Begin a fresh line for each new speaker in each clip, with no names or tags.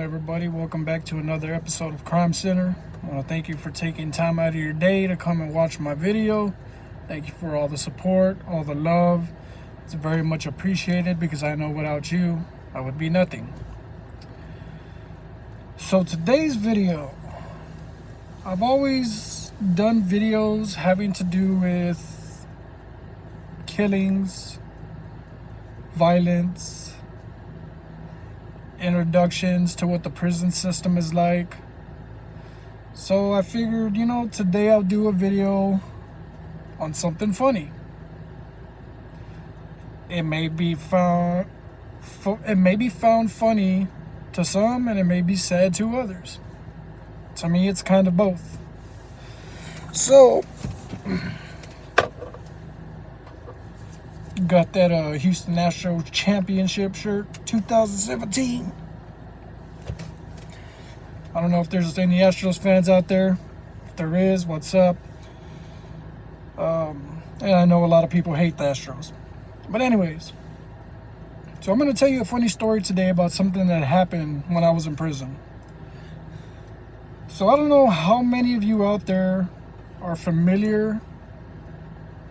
everybody? Welcome back to another episode of Crime Center. I want to thank you for taking time out of your day to come and watch my video. Thank you for all the support, all the love. It's very much appreciated because I know without you, I would be nothing. So today's video, I've always done videos having to do with killings, violence, introductions to what the prison system is like. So I figured, today I'll do a video on something funny. It may be found funny to some, and it may be sad to others. To me, it's kind of both. So got that Houston Astros championship shirt 2017. I don't know if there's any Astros fans out there. If there is, what's up? And I know a lot of people hate the Astros. But anyways, so I'm going to tell you a funny story today about something that happened when I was in prison. So I don't know how many of you out there are familiar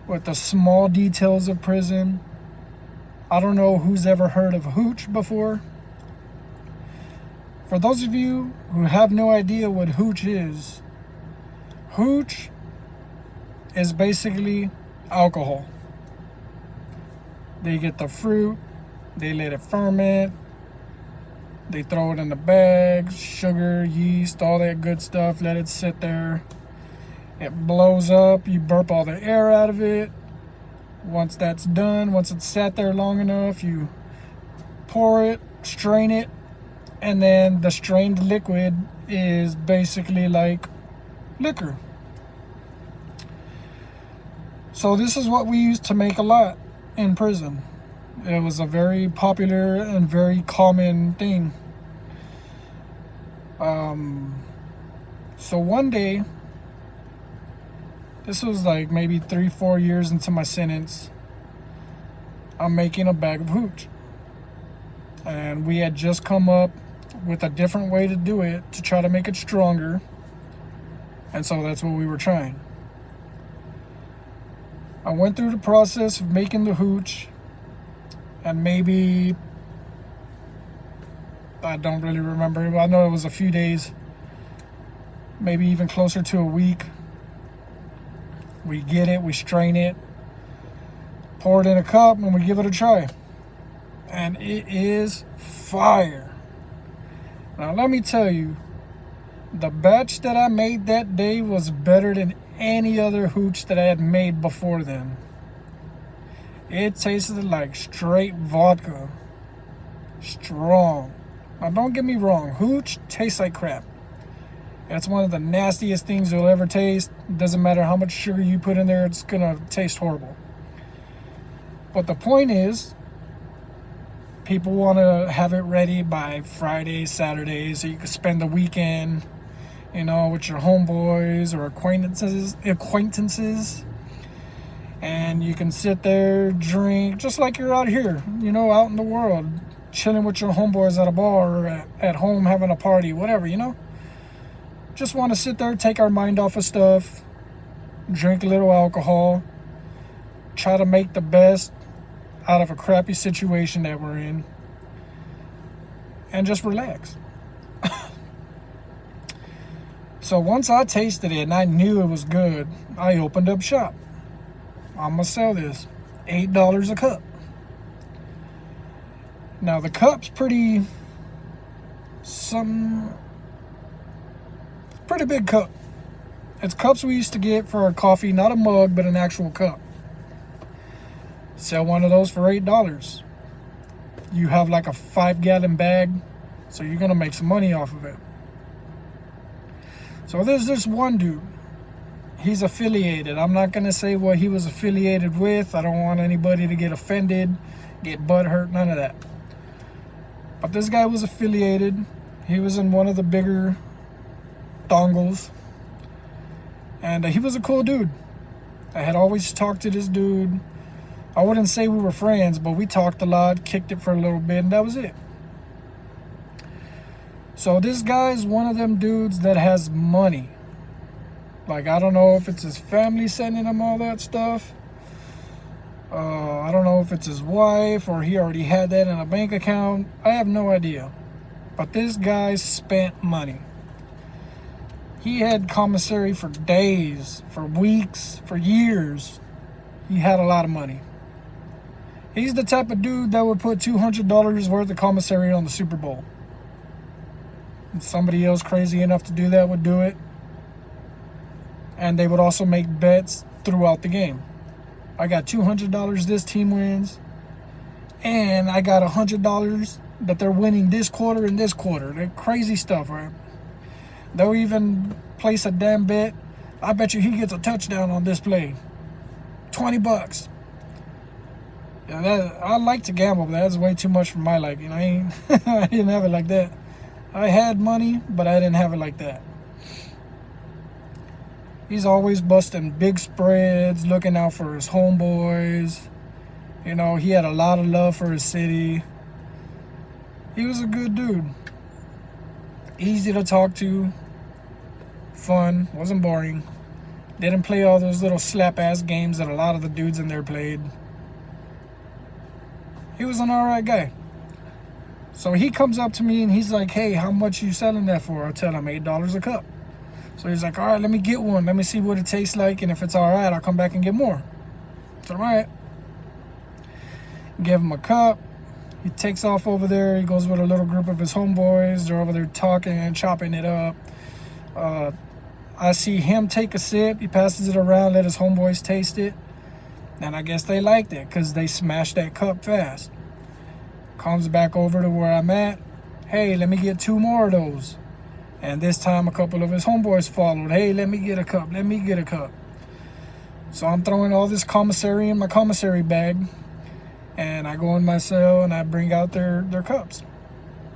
with the small details of prison. I don't know who's ever heard of hooch before. For those of you who have no idea what hooch is basically alcohol. They get the fruit, they let it ferment, they throw it in the bags, sugar, yeast, all that good stuff, let it sit there. It blows up, you burp all the air out of it. Once that's done, once it's sat there long enough, you pour it, strain it, and then the strained liquid is basically like liquor. So this is what we used to make a lot in prison. It was a very popular and very common thing. So one day, this was like maybe 3-4 years into my sentence, I'm making a bag of hooch. And we had just come up with a different way to do it to try to make it stronger. And so that's what we were trying. I went through the process of making the hooch, and maybe, I don't really remember, I know it was a few days, maybe even closer to a week. We get it, we strain it, pour it in a cup, and we give it a try. And it is fire. Now let me tell you, the batch that I made that day was better than any other hooch that I had made before then. It tasted like straight vodka. Strong. Now don't get me wrong, hooch tastes like crap. It's one of the nastiest things you'll ever taste. It doesn't matter how much sugar you put in there, it's gonna taste horrible. But the point is, people want to have it ready by Friday, Saturday, so you can spend the weekend, with your homeboys or acquaintances, and you can sit there, drink, just like you're out here, out in the world, chilling with your homeboys at a bar or at home having a party, whatever, Just want to sit there, take our mind off of stuff, drink a little alcohol, try to make the best out of a crappy situation that we're in, and just relax. So once I tasted it and I knew it was good, I opened up shop. I'm gonna sell this, $8 a cup. Now the cup's pretty big cup. It's cups we used to get for our coffee, not a mug, but an actual cup. Sell one of those for $8. You have like a 5-gallon bag, so you're gonna make some money off of it. So there's this one dude. He's affiliated. I'm not gonna say what he was affiliated with. I don't want anybody to get offended, get butthurt, none of that. But this guy was affiliated. He was in one of the bigger dongles, and he was a cool dude. I had always talked to this dude. I wouldn't say we were friends, but we talked a lot, kicked it for a little bit, and that was it. So this guy's one of them dudes that has money. Like, I don't know if it's his family sending him all that stuff. I don't know if it's his wife or he already had that in a bank account. I have no idea. But this guy spent money. He had commissary for days, for weeks, for years. He had a lot of money. He's the type of dude that would put $200 worth of commissary on the Super Bowl. And somebody else crazy enough to do that would do it. And they would also make bets throughout the game. I got $200 this team wins. And I got $100 that they're winning this quarter and this quarter. They're crazy stuff, right? They'll even place a damn bet. I bet you he gets a touchdown on this play. $20. Yeah, I like to gamble, but that's way too much for my liking. I didn't have it like that. I had money, but I didn't have it like that. He's always busting big spreads, looking out for his homeboys. You know, he had a lot of love for his city. He was a good dude. Easy to talk to. Fun. Wasn't boring. Didn't play all those little slap-ass games that a lot of the dudes in there played. He was an alright guy. So he comes up to me and he's like, hey, how much you selling that for? I tell him $8 a cup. So he's like, all right, let me get one. Let me see what it tastes like. And if it's all right, I'll come back and get more. So, all right. Give him a cup. He takes off over there. He goes with a little group of his homeboys. They're over there talking and chopping it up. I see him take a sip. He passes it around, let his homeboys taste it. And I guess they liked it because they smashed that cup fast. Comes back over to where I'm at. Hey, let me get 2 more of those. And this time a couple of his homeboys followed. Hey, let me get a cup. Let me get a cup. So I'm throwing all this commissary in my commissary bag. And I go in my cell and I bring out their cups.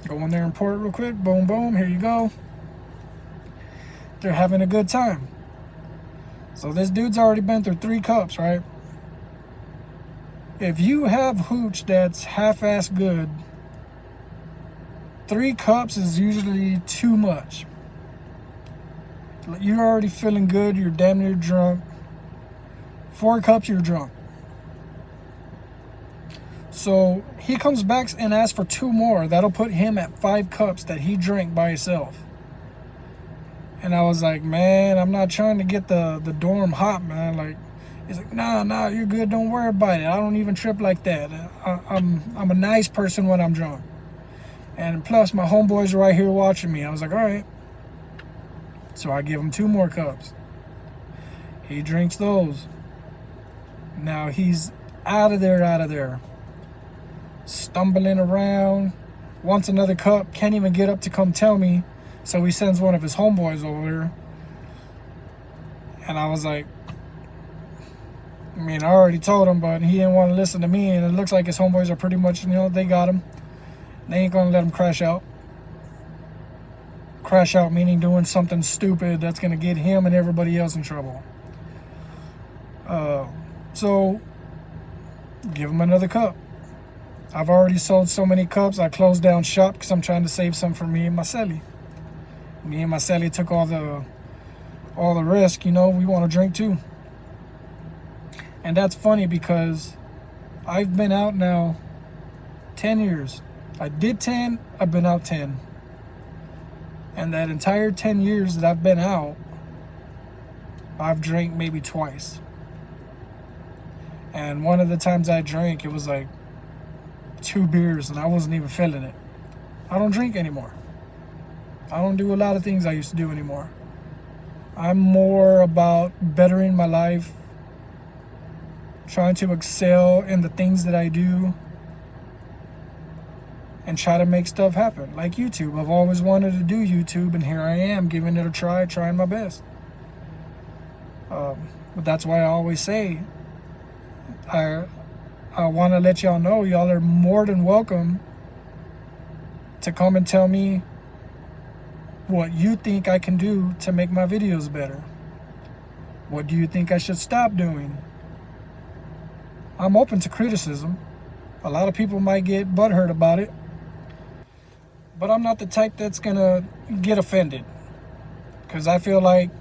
Go in there and pour it real quick. Boom, boom. Here you go. They're having a good time. So this dude's already been through 3 cups, right? If you have hooch that's half-ass good, 3 cups is usually too much. You're already feeling good. You're damn near drunk. 4 cups, you're drunk. So he comes back and asks for 2 more. That'll put him at 5 cups that he drank by himself. And I was like, man, I'm not trying to get the dorm hot, man. Like, he's like, nah, you're good. Don't worry about it. I don't even trip like that. I'm a nice person when I'm drunk. And plus, my homeboys are right here watching me. I was like, all right. So I give him 2 more cups. He drinks those. Now he's out of there. Stumbling around. Wants another cup. Can't even get up to come tell me. So he sends one of his homeboys over there. And I was like, I mean, I already told him, but he didn't want to listen to me. And it looks like his homeboys are pretty much, they got him. They ain't going to let him crash out. Crash out meaning doing something stupid that's going to get him and everybody else in trouble. So, give him another cup. I've already sold so many cups, I closed down shop because I'm trying to save some for me and my celly. Me and my celly took all the risk, we want to drink too. And that's funny because I've been out now 10 years. I did 10, I've been out 10. And that entire 10 years that I've been out, I've drank maybe twice. And one of the times I drank, it was like 2 beers and I wasn't even feeling it. I don't drink anymore. I don't do a lot of things I used to do anymore. I'm more about bettering my life, trying to excel in the things that I do, and try to make stuff happen. Like YouTube. I've always wanted to do YouTube, and here I am giving it a try, trying my best. But that's why I always say, I want to let y'all know, y'all are more than welcome to come and tell me what you think I can do to make my videos better. What do you think I should stop doing? I'm open to criticism. A lot of people might get butthurt about it. But I'm not the type that's gonna get offended, because I feel like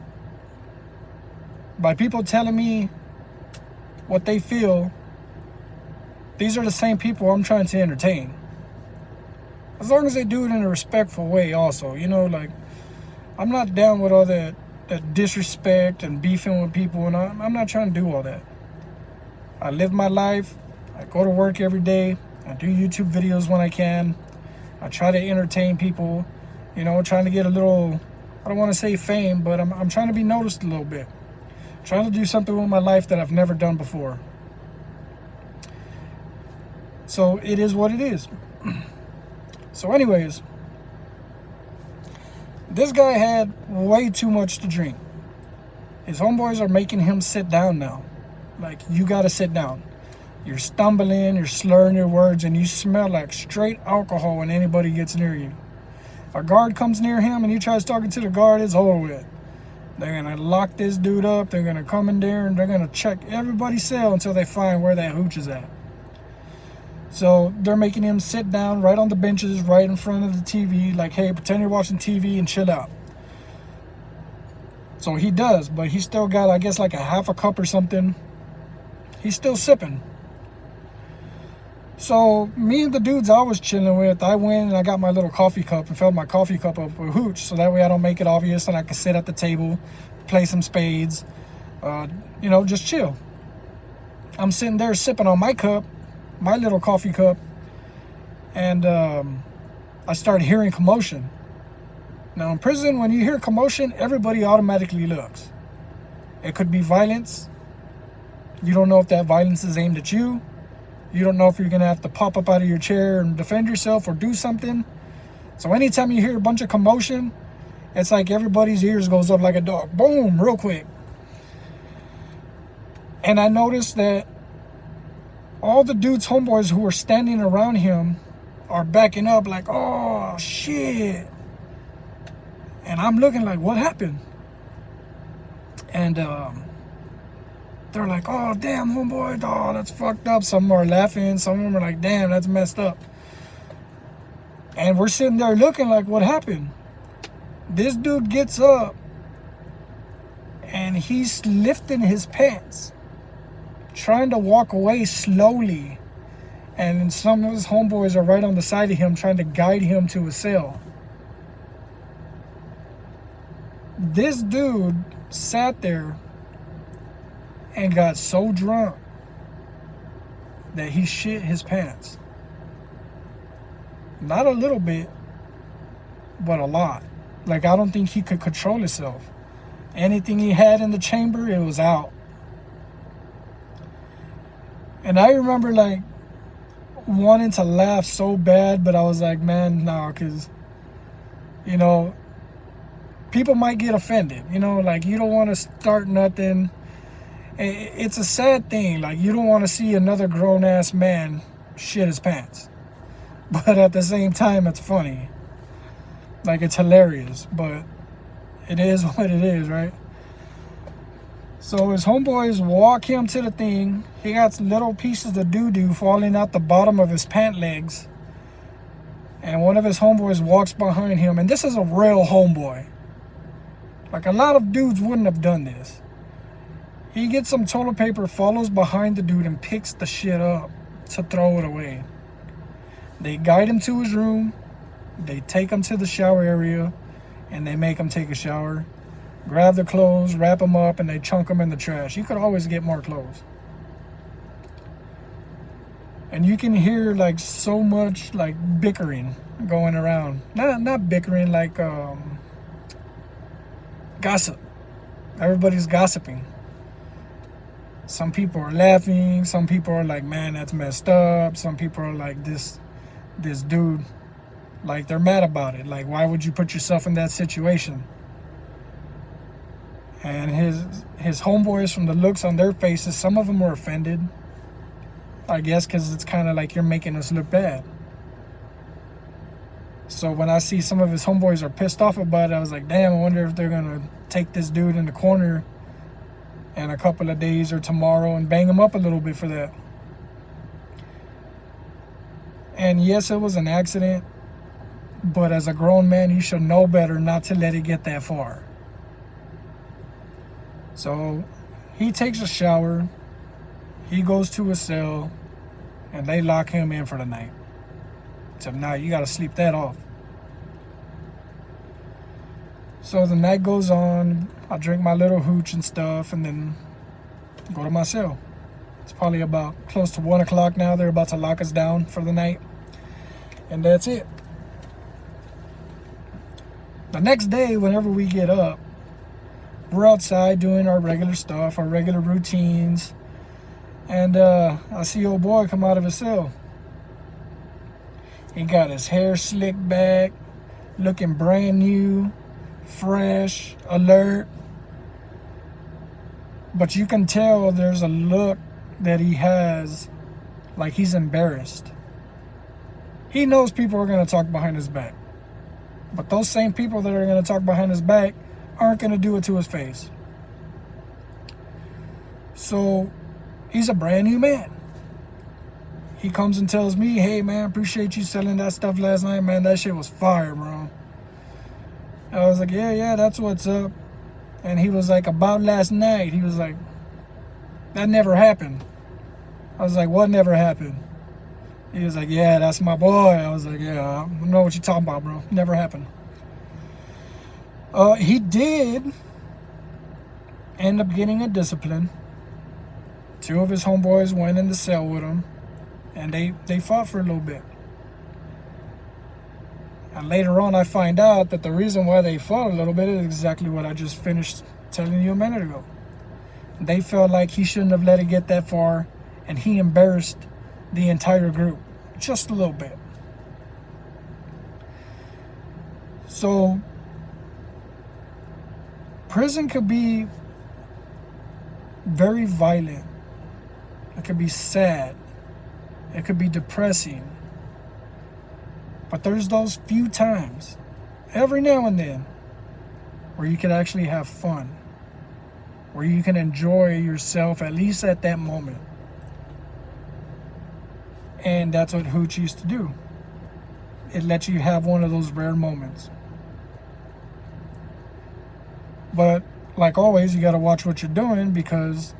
by people telling me what they feel, these are the same people I'm trying to entertain. As long as they do it in a respectful way also, you know, like, I'm not down with all that disrespect and beefing with people, and I'm not trying to do all that. I live my life, I go to work every day, I do YouTube videos when I can, I try to entertain people, you know, trying to get a little, I don't want to say fame, but I'm trying to be noticed a little bit. Trying to do something with my life that I've never done before. So it is what it is. So anyways, this guy had way too much to drink. His homeboys are making him sit down now. Like, you gotta sit down. You're stumbling, you're slurring your words, and you smell like straight alcohol when anybody gets near you. A guard comes near him and he tries talking to the guard, it's over with. They're gonna lock this dude up, they're gonna come in there and they're gonna check everybody's cell until they find where that hooch is at. So they're making him sit down right on the benches, right in front of the TV, like, hey, pretend you're watching TV and chill out. So he does, but he still got, I guess, like a half a cup or something. He's still sipping. So me and the dudes I was chilling with, I went and I got my little coffee cup and filled my coffee cup up with hooch, so that way I don't make it obvious and I can sit at the table, play some spades, you know, just chill. I'm sitting there sipping on my cup, my little coffee cup, and I started hearing commotion. Now in prison, when you hear commotion, everybody automatically looks. It could be violence. You don't know if that violence is aimed at you. You don't know if you're gonna have to pop up out of your chair and defend yourself or do something. So anytime you hear a bunch of commotion, it's like everybody's ears goes up like a dog. Boom, real quick. And I noticed that all the dude's homeboys who were standing around him are backing up like, oh, shit. And I'm looking like, what happened? And they're like, oh, damn, homeboy, oh, that's fucked up. Some are laughing. Some of them are like, damn, that's messed up. And we're sitting there looking like, what happened? This dude gets up and he's lifting his pants, trying to walk away slowly. And some of his homeboys are right on the side of him trying to guide him to a cell. This dude sat there and got so drunk that he shit his pants. Not a little bit, but a lot. Like, I don't think he could control himself. Anything he had in the chamber, it was out. And I remember, like, wanting to laugh so bad, but I was like, man, nah, because, you know, people might get offended. You know, like, you don't want to start nothing. It's a sad thing. Like, you don't want to see another grown-ass man shit his pants. But at the same time, it's funny. Like, it's hilarious. But it is what it is, right? So his homeboys walk him to the thing. He got little pieces of doo-doo falling out the bottom of his pant legs. And one of his homeboys walks behind him. And this is a real homeboy. Like, a lot of dudes wouldn't have done this. He gets some toilet paper, follows behind the dude, and picks the shit up to throw it away. They guide him to his room. They take him to the shower area, and they make him take a shower. Grab the clothes, wrap them up, and they chunk them in the trash. You could always get more clothes. And you can hear, like, so much, like, bickering going around. Not bickering, like, gossip. Everybody's gossiping. Some people are laughing. Some people are like, man, that's messed up. Some people are like, this dude, like, they're mad about it. Like, why would you put yourself in that situation? And his homeboys, from the looks on their faces, some of them were offended. I guess because it's kind of like, you're making us look bad. So when I see some of his homeboys are pissed off about it, I was like, damn, I wonder if they're going to take this dude in the corner in a couple of days or tomorrow and bang him up a little bit for that. And yes, it was an accident. But as a grown man, you should know better not to let it get that far. So he takes a shower, he goes to his cell, and they lock him in for the night. So now you got to sleep that off. So the night goes on, I drink my little hooch and stuff, and then go to my cell. It's probably about close to 1 o'clock now. They're about to lock us down for the night. And that's it. The next day, whenever we get up, we're outside doing our regular stuff, our regular routines. And I see old boy come out of his cell. He got his hair slicked back, looking brand new, fresh, alert. But you can tell there's a look that he has like he's embarrassed. He knows people are going to talk behind his back. But those same people that are going to talk behind his back aren't going to do it to his face. So he's a brand new man. He comes and tells me, hey man, appreciate you selling that stuff last night, man. That shit was fire, bro. I was like, yeah, that's what's up. And he was like, about last night. He was like, that never happened. I was like, what never happened? He was like, yeah, that's my boy. I was like, yeah, I don't know what you're talking about, bro. Never happened. He did end up getting a discipline. 2 of his homeboys went in the cell with him, and they fought for a little bit. And later on, I find out that the reason why they fought a little bit is exactly what I just finished telling you a minute ago. They felt like he shouldn't have let it get that far, and he embarrassed the entire group just a little bit. So prison could be very violent. It could be sad. It could be depressing. But there's those few times, every now and then, where you can actually have fun, where you can enjoy yourself, at least at that moment. And that's what hooch used to do. It lets you have one of those rare moments. But like always, you got to watch what you're doing, because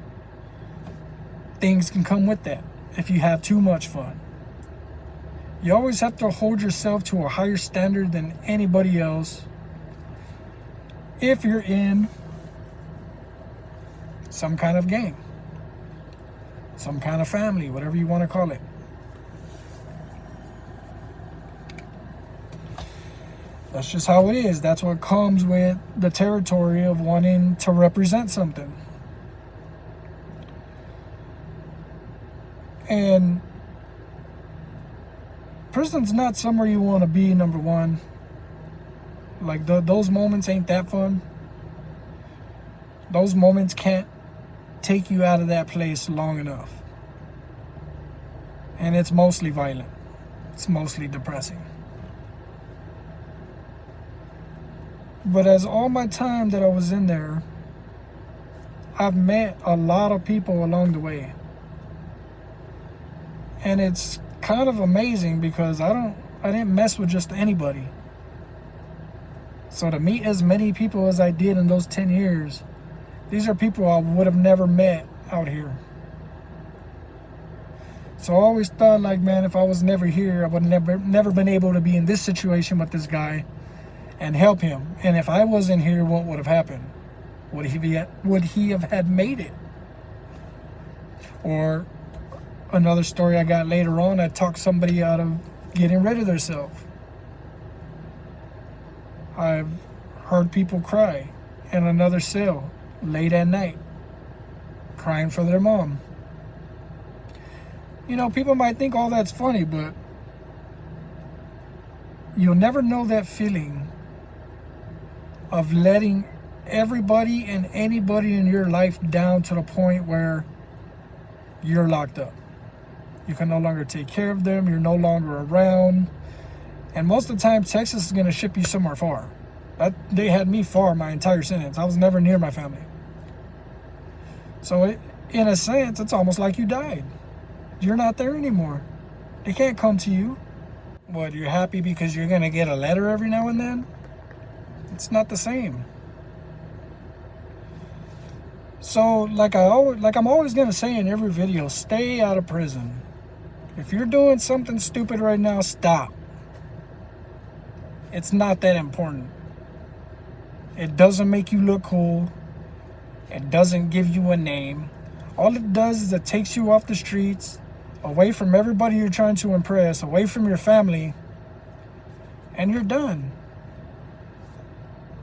things can come with that if you have too much fun. You always have to hold yourself to a higher standard than anybody else if you're in some kind of gang, some kind of family, whatever you want to call it. That's just how it is. That's what comes with the territory of wanting to represent something. And prison's not somewhere you want to be, number one. Like, those moments ain't that fun. Those moments can't take you out of that place long enough. And it's mostly violent. It's mostly depressing. But as all my time that I was in there, I've met a lot of people along the way. And it's kind of amazing, because I didn't mess with just anybody. So to meet as many people as I did in those 10 years, these are people I would have never met out here. So I always thought, like, man, if I was never here, I would never been able to be in this situation with this guy and help him. And if I wasn't here, what would have happened? Would he have had made it? Or another story I got later on, I talked somebody out of getting rid of themselves. I've heard people cry in another cell late at night, crying for their mom. You know, people might think all that's funny, but you'll never know that feeling of letting everybody and anybody in your life down to the point where you're locked up. You can no longer take care of them. You're no longer around. And most of the time, Texas is going to ship you somewhere far. They had me far my entire sentence. I was never near my family. So in a sense, it's almost like you died. You're not there anymore. They can't come to you. What, you're happy because you're gonna get a letter every now and then? It's not the same. So like I'm always gonna say in every video, stay out of prison. If you're doing something stupid right now, stop. It's not that important. It doesn't make you look cool. It doesn't give you a name. All it does is it takes you off the streets, away from everybody you're trying to impress, away from your family, and you're done.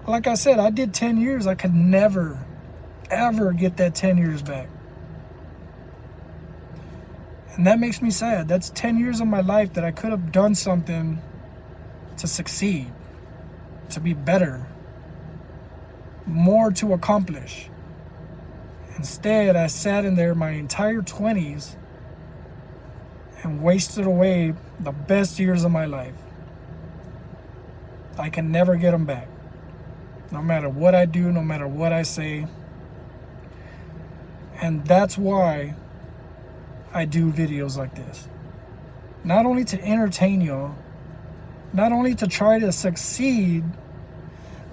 Like I said, I did 10 years. I could never, ever get that 10 years back. And that makes me sad. That's 10 years of my life that I could have done something to succeed, to be better, more to accomplish. Instead, I sat in there my entire 20s and wasted away the best years of my life. I can never get them back. No matter what I do, no matter what I say. And that's why I do videos like this. Not only to entertain y'all, not only to try to succeed,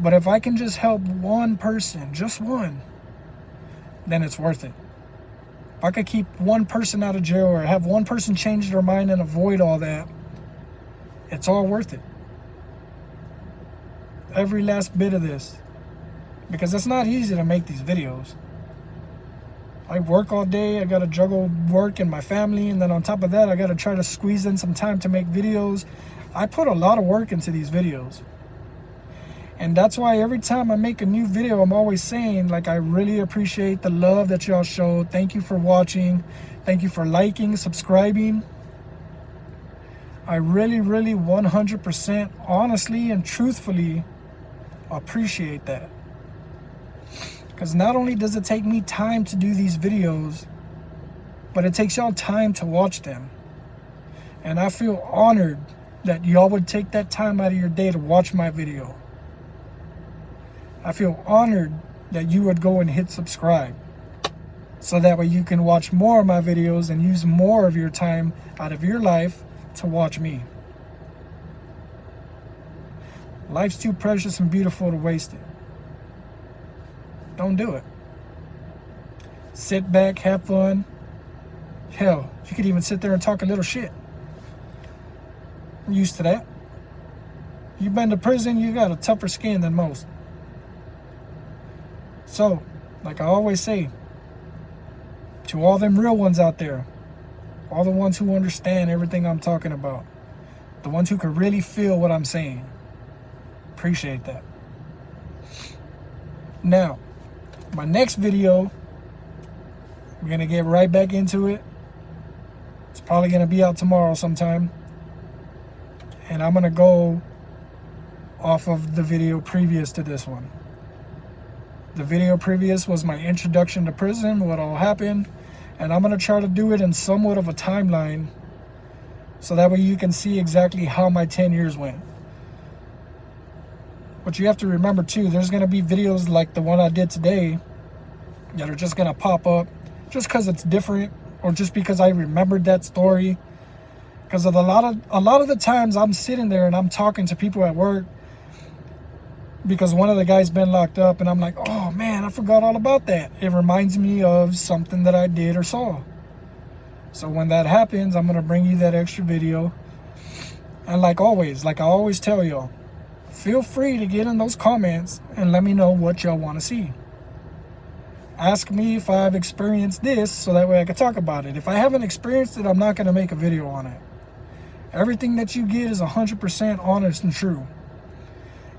but if I can just help one person, just one, then it's worth it. If I could keep one person out of jail or have one person change their mind and avoid all that, it's all worth it. Every last bit of this. Because it's not easy to make these videos. I work all day, I gotta juggle work and my family, and then on top of that, I gotta try to squeeze in some time to make videos. I put a lot of work into these videos. And that's why every time I make a new video, I'm always saying, like, I really appreciate the love that y'all showed. Thank you for watching. Thank you for liking, subscribing. I really, really 100% honestly and truthfully appreciate that. Because not only does it take me time to do these videos, but it takes y'all time to watch them. And I feel honored that y'all would take that time out of your day to watch my video. I feel honored that you would go and hit subscribe. So that way you can watch more of my videos and use more of your time out of your life to watch me. Life's too precious and beautiful to waste it. Don't do it. Sit back, have fun. Hell, you could even sit there and talk a little shit. I'm used to that. You've been to prison, you got a tougher skin than most. So, like I always say, to all them real ones out there, all the ones who understand everything I'm talking about, the ones who can really feel what I'm saying, appreciate that. Now, my next video, we're going to get right back into it. It's probably going to be out tomorrow sometime. And I'm going to go off of the video previous to this one. The video previous was my introduction to prison, what all happened. And I'm going to try to do it in somewhat of a timeline, so that way you can see exactly how my 10 years went. But you have to remember too, there's going to be videos like the one I did today that are just going to pop up just because it's different, or just because I remembered that story. Because of a lot of the times I'm sitting there and I'm talking to people at work because one of the guys been locked up, and I'm like, oh man, I forgot all about that. It reminds me of something that I did or saw. So when that happens, I'm going to bring you that extra video. And like always, like I always tell y'all, feel free to get in those comments and let me know what y'all want to see. Ask me if I've experienced this, so that way I can talk about it. If I haven't experienced it, I'm not going to make a video on it. Everything that you get is 100% honest and true.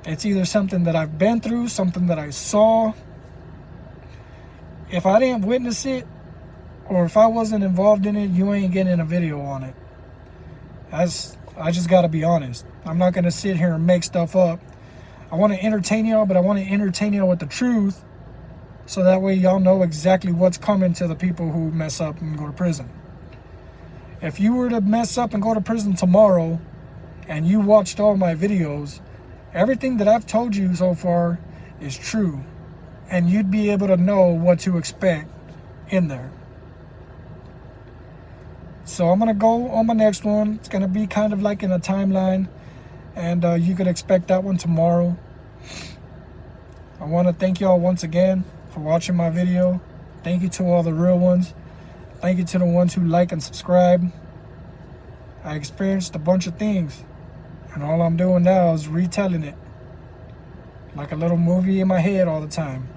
It's either something that I've been through, something that I saw. If I didn't witness it, or if I wasn't involved in it, you ain't getting a video on it. I just got to be honest. I'm not going to sit here and make stuff up. I want to entertain y'all, but I want to entertain y'all with the truth, so that way y'all know exactly what's coming to the people who mess up and go to prison. If you were to mess up and go to prison tomorrow, and you watched all my videos, everything that I've told you so far is true, and you'd be able to know what to expect in there. So I'm going to go on my next one. It's going to be kind of like in a timeline. And you could expect that one tomorrow. I want to thank y'all once again for watching my video. Thank you to all the real ones. Thank you to the ones who like and subscribe. I experienced a bunch of things. And all I'm doing now is retelling it. Like a little movie in my head all the time.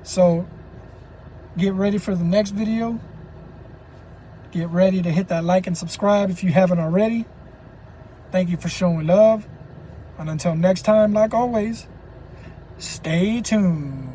So, get ready for the next video. Get ready to hit that like and subscribe if you haven't already. Thank you for showing love. And until next time, like always, stay tuned.